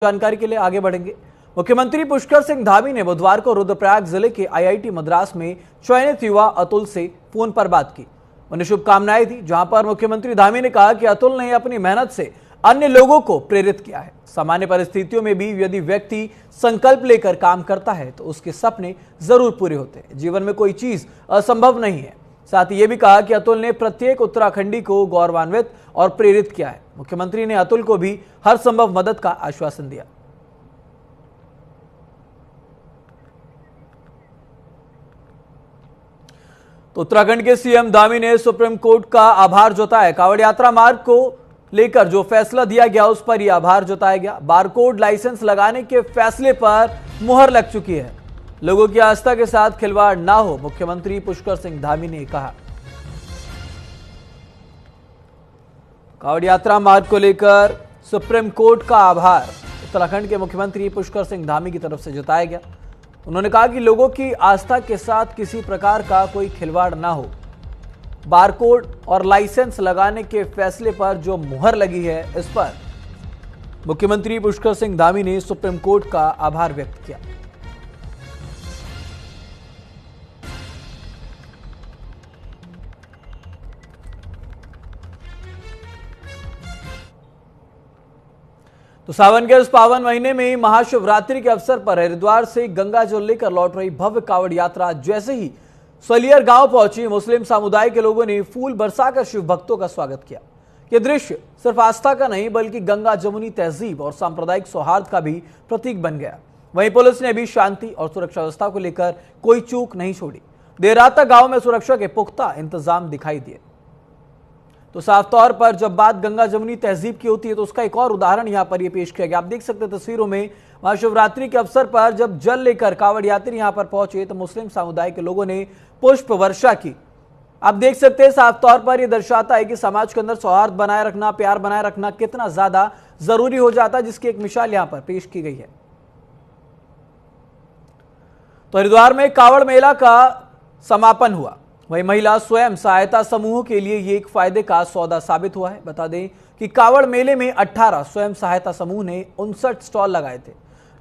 जानकारी के लिए आगे बढ़ेंगे। मुख्यमंत्री पुष्कर सिंह धामी ने बुधवार को रुद्रप्रयाग जिले के आईआईटी मद्रास में चयनित युवा अतुल से फोन पर बात की। उन्हें शुभकामनाएं दी, जहां पर मुख्यमंत्री धामी ने कहा कि अतुल ने अपनी मेहनत से अन्य लोगों को प्रेरित किया है। सामान्य परिस्थितियों में भी यदि व्यक्ति संकल्प लेकर काम करता है तो उसके सपने जरूर पूरे होते हैं। जीवन में कोई चीज असंभव नहीं है। साथ ही ये भी कहा कि अतुल ने प्रत्येक उत्तराखंडी को गौरवान्वित और प्रेरित किया है। मुख्यमंत्री ने अतुल को भी हर संभव मदद का आश्वासन दिया। तो उत्तराखंड के सीएम धामी ने सुप्रीम कोर्ट का आभार जताया। कांवड़ यात्रा मार्ग को लेकर जो फैसला दिया गया उस पर यह आभार जताया गया। बारकोड लाइसेंस लगाने के फैसले पर मुहर लग चुकी है। लोगों की आस्था के साथ खिलवाड़ ना हो, मुख्यमंत्री पुष्कर सिंह धामी ने कहा। कांवड़ यात्रा मार्ग को लेकर सुप्रीम कोर्ट का आभार उत्तराखंड के मुख्यमंत्री पुष्कर सिंह धामी की तरफ से जताया गया। उन्होंने कहा कि लोगों की आस्था के साथ किसी प्रकार का कोई खिलवाड़ ना हो। बारकोड और लाइसेंस लगाने के फैसले पर जो मुहर लगी है, इस पर मुख्यमंत्री पुष्कर सिंह धामी ने सुप्रीम कोर्ट का आभार व्यक्त किया। तो सावन के इस पावन महीने में महाशिवरात्रि के अवसर पर हरिद्वार से गंगा जल लेकर लौट रही भव्य कांवड़ यात्रा जैसे ही सलियर गांव पहुंची, मुस्लिम समुदाय के लोगों ने फूल बरसाकर शिव भक्तों का स्वागत किया। यह दृश्य सिर्फ आस्था का नहीं बल्कि गंगा जमुनी तहजीब और सांप्रदायिक सौहार्द का भी प्रतीक बन गया। वहीं पुलिस ने भी शांति और सुरक्षा व्यवस्था को लेकर कोई चूक नहीं छोड़ी। देर रात तक गांव में सुरक्षा के पुख्ता इंतजाम दिखाई दिए। तो साफ तौर पर जब बात गंगा जमुनी तहजीब की होती है तो उसका एक और उदाहरण यहां पर यह पेश किया गया। आप देख सकते हैं तस्वीरों में, महाशिवरात्रि के अवसर पर जब जल लेकर कांवड़ यात्री यहां पर पहुंचे तो मुस्लिम समुदाय के लोगों ने पुष्प वर्षा की। आप देख सकते हैं साफ तौर पर यह दर्शाता है कि समाज के अंदर सौहार्द बनाए रखना, प्यार बनाए रखना कितना ज्यादा जरूरी हो जाता है, जिसकी एक मिसाल यहां पर पेश की गई है। तो हरिद्वार में कांवड़ मेला का समापन हुआ। वहीं महिला स्वयं सहायता समूहों के लिए ये एक फायदे का सौदा साबित हुआ है। बता दें कि कांवड़ मेले में 18 स्वयं सहायता समूह ने 59 स्टॉल लगाए थे,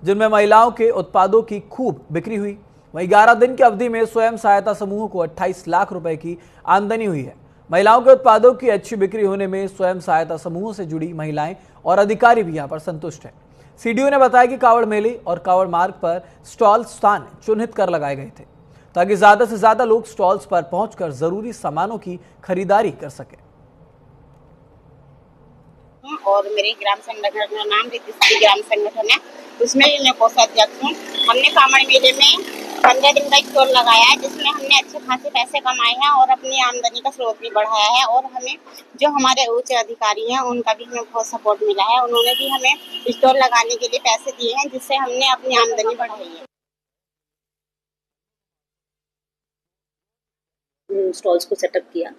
जिनमें महिलाओं के उत्पादों की खूब बिक्री हुई। वहीं 11 दिन की अवधि में स्वयं सहायता समूहों को 28 लाख रुपए की आमदनी हुई है। महिलाओं के उत्पादों की अच्छी बिक्री होने में स्वयं सहायता समूहों से जुड़ी महिलाएं और अधिकारी भी यहां पर संतुष्ट हैं। सीडीओ ने बताया कि कांवड़ मेले और कांवड़ मार्ग पर स्टॉल स्थान चिन्हित कर लगाए गए थे ताकि ज्यादा से ज्यादा लोग स्टॉल्स पर पहुंचकर जरूरी सामानों की खरीदारी कर सके। और मेरे ग्राम संगठन का नाम रिद्धि ग्राम संगठन है, उसमें मैं कोषाध्यक्ष हूँ। हमने कांवड़ मेले में 15 दिन का स्टॉल लगाया है, जिसमें हमने अच्छे खासे पैसे कमाए हैं और अपनी आमदनी का स्रोत भी बढ़ाया है। और हमें जो हमारे उच्च अधिकारी हैं उनका भी हमें बहुत सपोर्ट मिला है। उन्होंने भी हमें स्टॉल लगाने के लिए पैसे दिए हैं, जिससे हमने अपनी आमदनी बढ़ाई है। स्टॉल्स को सेटअप किया।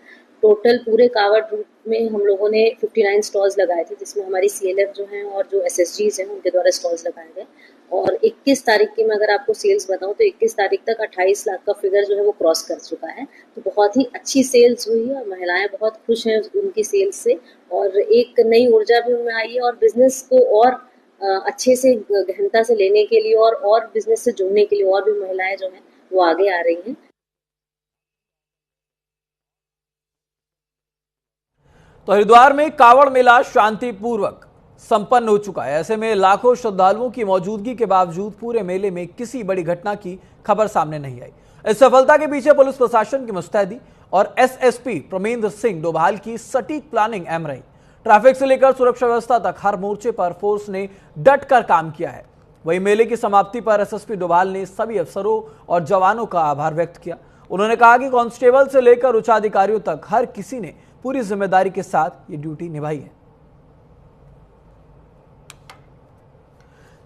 टोटल पूरे कांवड़ रूट में हम लोगों ने 59 स्टॉल्स लगाए थे, जिसमें हमारी सीएलएफ जो हैं और जो एसएसजीज हैं उनके द्वारा स्टॉल्स लगाए गए। और 21 तारीख की मैं अगर आपको सेल्स बताऊं तो 21 तारीख तक 28 लाख का फिगर जो है वो क्रॉस कर चुका है। तो बहुत ही अच्छी सेल्स हुई है और महिलाएं बहुत खुश हैं उनकी सेल्स से, और एक नई ऊर्जा भी उनमें आई है और बिजनेस को और अच्छे से गहनता से लेने के लिए और बिजनेस से जुड़ने के लिए और भी महिलाएं जो हैं वो आगे आ रही हैं। तो हरिद्वार में कांवड़ मेला शांतिपूर्वक संपन्न हो चुका है। ऐसे में लाखों श्रद्धालुओं की मौजूदगी के बावजूद पूरे मेले में किसी बड़ी घटना की खबर सामने नहीं आई। इस सफलता के पीछे पुलिस प्रशासन की मुस्तैदी और एसएसपी प्रमेंद्र सिंह डोभाल की सटीक प्लानिंग अहम रही। ट्रैफिक से लेकर सुरक्षा व्यवस्था तक हर मोर्चे पर फोर्स ने डट कर काम किया है। वहीं मेले की समाप्ति पर एसएसपी डोभाल ने सभी अफसरों और जवानों का आभार व्यक्त किया। उन्होंने कहा कि कांस्टेबल से लेकर उच्चाधिकारियों तक हर किसी ने पूरी जिम्मेदारी के साथ ये ड्यूटी निभाई है।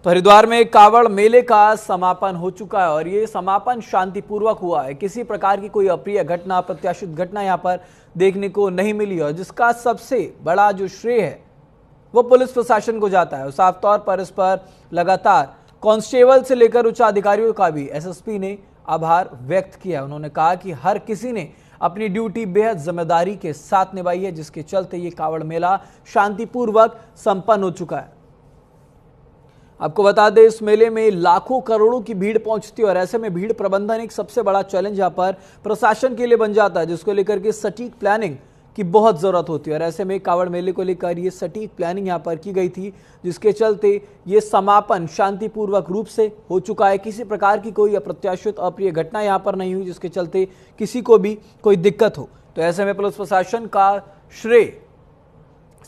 तो हरिद्वार में कांवड़ मेले का समापन हो चुका है और ये समापन शांतिपूर्वक हुआ है। किसी प्रकार की कोई अप्रिय घटना, अप्रत्याशित घटना यहां पर देखने को नहीं मिली और जिसका सबसे बड़ा जो श्रेय है वो पुलिस प्रशासन को जाता है। और साफ तौर पर इस पर लगातार कांस्टेबल से लेकर उच्च अधिकारियों का भी एसएसपी ने आभार व्यक्त किया। उन्होंने कहा कि हर किसी ने अपनी ड्यूटी बेहद जिम्मेदारी के साथ निभाई है, जिसके चलते ये कांवड़ मेला शांतिपूर्वक संपन्न हो चुका है। आपको बता दें, इस मेले में लाखों करोड़ों की भीड़ पहुंचती है और ऐसे में भीड़ प्रबंधन एक सबसे बड़ा चैलेंज यहाँ पर प्रशासन के लिए बन जाता है, जिसको लेकर के सटीक प्लानिंग की बहुत जरूरत होती है। और ऐसे में कांवड़ मेले को लेकर ये सटीक प्लानिंग यहाँ पर की गई थी, जिसके चलते ये समापन शांतिपूर्वक रूप से हो चुका है। किसी प्रकार की कोई अप्रत्याशित अप्रिय घटना यहाँ पर नहीं हुई, जिसके चलते किसी को भी कोई दिक्कत हो। तो ऐसे में पुलिस प्रशासन का श्रेय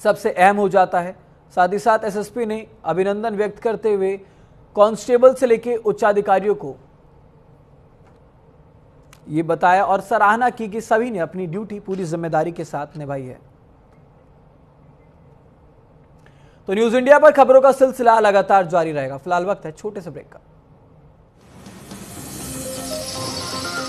सबसे अहम हो जाता है। साथ ही साथ एसएसपी ने अभिनंदन व्यक्त करते हुए कांस्टेबल से लेकर उच्चाधिकारियों को ये बताया और सराहना की कि सभी ने अपनी ड्यूटी पूरी जिम्मेदारी के साथ निभाई है। तो न्यूज इंडिया पर खबरों का सिलसिला लगातार जारी रहेगा। फिलहाल वक्त है छोटे से ब्रेक का।